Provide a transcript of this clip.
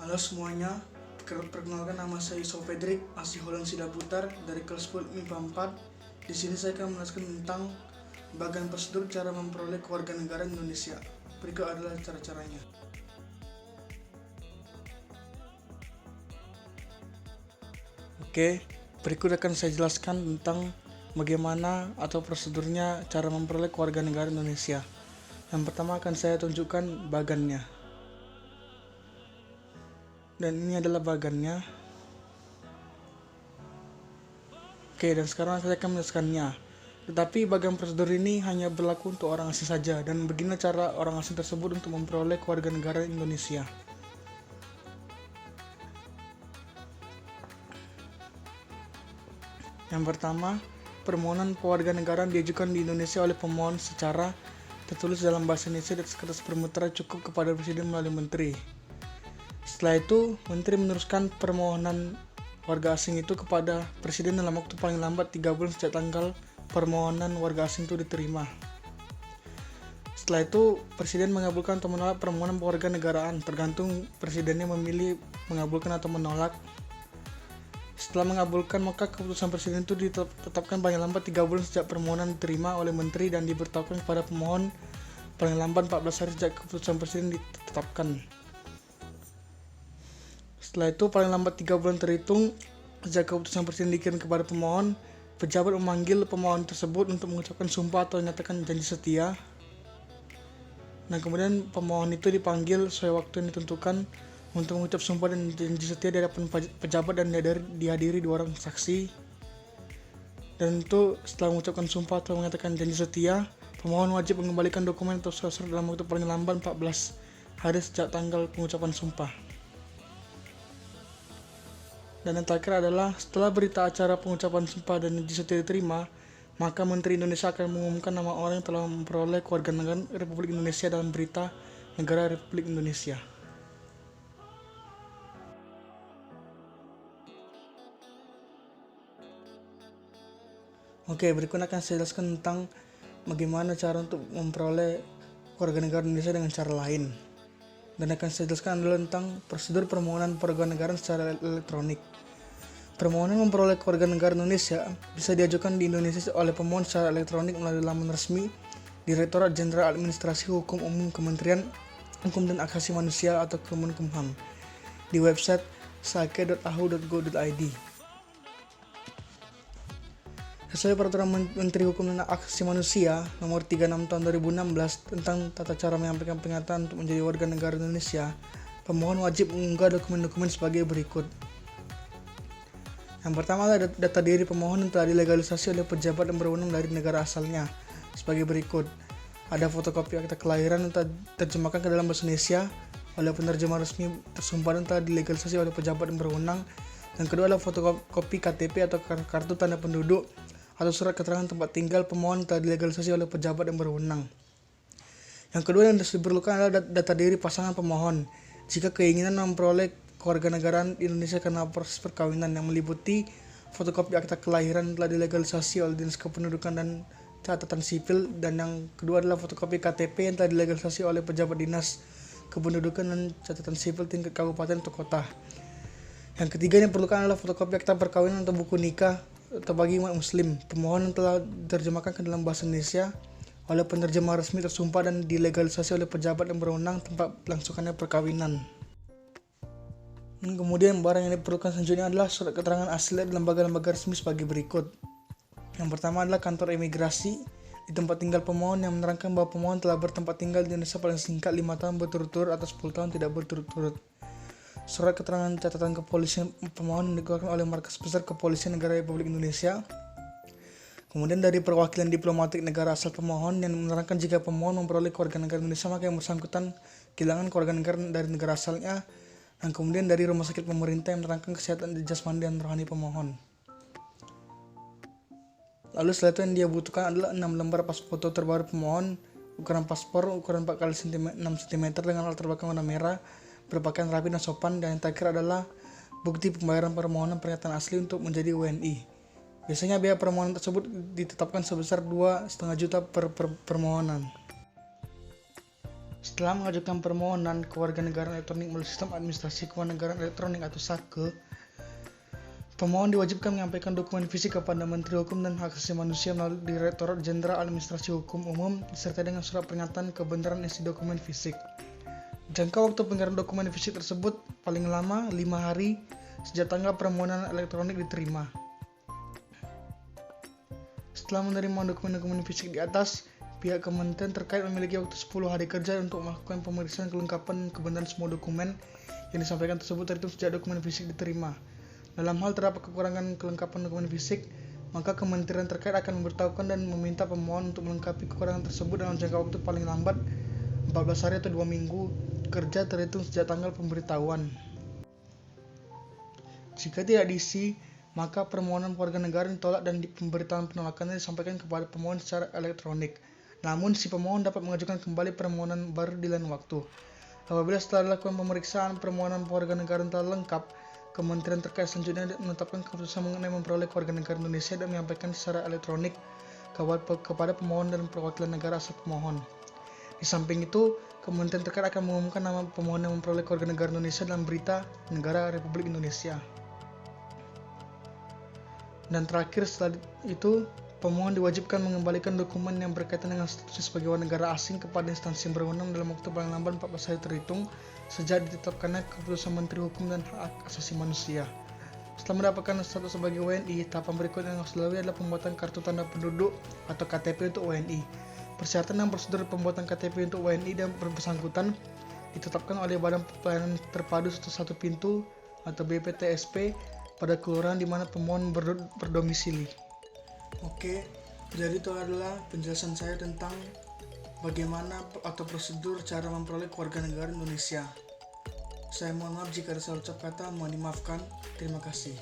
Halo semuanya, perkenalkan nama saya Iso Fedrik, asli Holland Sidaputar dari kelas 10 MIPA 4. Di sini saya akan menjelaskan tentang bagian prosedur cara memperoleh kewarganegaraan Indonesia. Berikut adalah cara-caranya. Oke, berikut akan saya jelaskan tentang bagaimana atau prosedurnya cara memperoleh kewarganegaraan Indonesia. Yang pertama akan saya tunjukkan bagannya. Dan ini adalah bagannya. Oke, dan sekarang saya akan menjelaskannya. Tetapi bagian prosedur ini hanya berlaku untuk orang asing saja, dan begini cara orang asing tersebut untuk memperoleh kewarganegaraan Indonesia. Yang pertama, permohonan kewarganegaraan diajukan di Indonesia oleh pemohon secara tertulis dalam bahasa Indonesia di atas kertas bermuara cukup kepada Presiden melalui Menteri. Setelah itu, Menteri meneruskan permohonan warga asing itu kepada Presiden dalam waktu paling lambat 3 bulan sejak tanggal permohonan warga asing itu diterima. Setelah itu, Presiden mengabulkan atau menolak permohonan kewarganegaraan, tergantung Presidennya memilih mengabulkan atau menolak. Setelah mengabulkan, maka keputusan Presiden itu ditetapkan paling lambat 3 bulan sejak permohonan diterima oleh Menteri dan diberitahukan kepada pemohon paling lambat 14 hari sejak keputusan Presiden ditetapkan. Setelah itu, paling lambat 3 bulan terhitung sejak keputusan Presiden dikirim kepada pemohon, pejabat memanggil pemohon tersebut untuk mengucapkan sumpah atau menyatakan janji setia. Nah, kemudian pemohon itu dipanggil sesuai waktu yang ditentukan untuk mengucap sumpah dan janji setia di hadapan pejabat dan dihadiri 2 orang saksi. Dan itu setelah mengucapkan sumpah atau mengatakan janji setia, pemohon wajib mengembalikan dokumen atau surat dalam waktu paling lambat 14 hari sejak tanggal pengucapan sumpah. Dan yang terakhir adalah setelah berita acara pengucapan sumpah dan janji setia diterima, maka Menteri Indonesia akan mengumumkan nama orang yang telah memperoleh kewarganegaraan Republik Indonesia dalam berita negara Republik Indonesia. Oke, berikutnya akan saya jelaskan tentang bagaimana cara untuk memperoleh kewarganegaraan Indonesia dengan cara lain. Dan akan saya jelaskan adalah tentang prosedur permohonan kewarganegaraan secara elektronik. Permohonan memperoleh kewarganegaraan Indonesia bisa diajukan di Indonesia oleh pemohon secara elektronik melalui laman resmi Direktorat Jenderal Administrasi Hukum Umum Kementerian Hukum dan Hak Asasi Manusia atau Kemenkumham di website sake.ahu.go.id. Sesuai Peraturan Menteri Hukum dan Hak Asasi Manusia Nomor 36 Tahun 2016 tentang tata cara menyampaikan pernyataan untuk menjadi warga negara Indonesia, pemohon wajib mengunggah dokumen-dokumen sebagai berikut. Yang pertama adalah data diri pemohon yang telah dilegalisasi oleh pejabat yang berwenang dari negara asalnya sebagai berikut. Ada fotokopi akta kelahiran yang terjemahkan ke dalam bahasa Indonesia oleh penerjemah resmi tersumpah dan telah dilegalisasi oleh pejabat yang berwenang. Yang kedua adalah fotokopi KTP atau kartu tanda penduduk atau surat keterangan tempat tinggal pemohon telah dilegalisasi oleh pejabat yang berwenang. Yang kedua yang diperlukan adalah data diri pasangan pemohon jika keinginan memperoleh kewarganegaraan Indonesia karena proses perkawinan, yang meliputi fotokopi akta kelahiran telah dilegalisasi oleh Dinas Kependudukan dan Catatan Sipil, dan yang kedua adalah fotokopi KTP yang telah dilegalisasi oleh pejabat Dinas Kependudukan dan Catatan Sipil tingkat kabupaten atau kota. Yang ketiga yang diperlukan adalah fotokopi akta perkawinan atau buku nikah atau bagi umat muslim pemohon yang telah diterjemahkan ke dalam bahasa Indonesia oleh penerjemah resmi tersumpah dan dilegalisasi oleh pejabat yang berwenang tempat berlangsungannya perkawinan. Dan kemudian barang yang diperlukan selanjutnya adalah surat keterangan asli dari lembaga-lembaga resmi sebagai berikut. Yang pertama adalah kantor imigrasi di tempat tinggal pemohon yang menerangkan bahwa pemohon telah bertempat tinggal di Indonesia paling singkat 5 tahun berturut-turut atau 10 tahun tidak berturut-turut. Surat keterangan catatan kepolisian pemohon yang dikeluarkan oleh Markas Besar Kepolisian Negara Republik Indonesia. Kemudian dari perwakilan diplomatik negara asal pemohon yang menerangkan jika pemohon memperoleh kewarganegaraan Indonesia maka yang bersangkutan kehilangan kewarganegaraan dari negara asalnya. Dan kemudian dari rumah sakit pemerintah yang menerangkan kesehatan jasmani dan rohani pemohon. Lalu setelah itu yang dia butuhkan adalah 6 lembar paspor foto terbaru pemohon, ukuran paspor ukuran 4x6 cm dengan latar belakang warna merah, berpakaian rapi dan sopan, dan yang terakhir adalah bukti pembayaran permohonan pernyataan asli untuk menjadi WNI. Biasanya biaya permohonan tersebut ditetapkan sebesar 2,5 juta per permohonan. Setelah mengajukan permohonan kewarganegaraan elektronik melalui sistem administrasi kewarganegaraan elektronik atau SAKE, pemohon diwajibkan menyampaikan dokumen fisik kepada Menteri Hukum dan Hak Asasi Manusia melalui Direktorat Jenderal Administrasi Hukum Umum disertai dengan surat pernyataan kebenaran isi dokumen fisik. Jangka waktu pengiriman dokumen fisik tersebut paling lama 5 hari sejak tanggal permohonan elektronik diterima. Setelah menerima dokumen-dokumen fisik di atas, pihak kementerian terkait memiliki waktu 10 hari kerja untuk melakukan pemeriksaan kelengkapan kebenaran semua dokumen yang disampaikan tersebut terhitung sejak dokumen fisik diterima. Dalam hal terdapat kekurangan kelengkapan dokumen fisik, maka kementerian terkait akan memberitahukan dan meminta pemohon untuk melengkapi kekurangan tersebut dalam jangka waktu paling lambat 14 hari atau 2 minggu kerja terhitung sejak tanggal pemberitahuan. Jika tidak diisi, maka permohonan kewarganegaraan ditolak dan pemberitahuan penolakannya disampaikan kepada pemohon secara elektronik. Namun, si pemohon dapat mengajukan kembali permohonan baru di lain waktu. Apabila setelah dilakukan pemeriksaan permohonan kewarganegaraan telah lengkap, kementerian terkait selanjutnya menetapkan keputusan mengenai memperoleh kewarganegaraan Indonesia dan menyampaikan secara elektronik kepada pemohon dan perwakilan negara asal pemohon. Di samping itu, kementerian terkait akan mengumumkan nama pemohon yang memperoleh kewarganegaraan Indonesia dalam berita negara Republik Indonesia. Dan terakhir setelah itu, pemohon diwajibkan mengembalikan dokumen yang berkaitan dengan statusnya sebagai warga negara asing kepada instansi yang berwenang dalam waktu paling lambat 14 hari terhitung sejak ditetapkannya keputusan Menteri Hukum dan Hak Asasi Manusia. Setelah mendapatkan status sebagai WNI, tahapan berikutnya yang harus dilalui adalah pembuatan kartu tanda penduduk atau KTP untuk WNI. Persyaratan dan prosedur pembuatan KTP untuk WNI dan bersangkutan ditetapkan oleh Badan Pelayanan Terpadu Satu Pintu atau BPTSP pada kelurahan di mana pemohon berdomisili. Oke, jadi itu adalah penjelasan saya tentang bagaimana atau prosedur cara memperoleh kewarganegaraan Indonesia. Saya mohon maaf jika ada salah ucap kata, mohon dimaafkan. Terima kasih.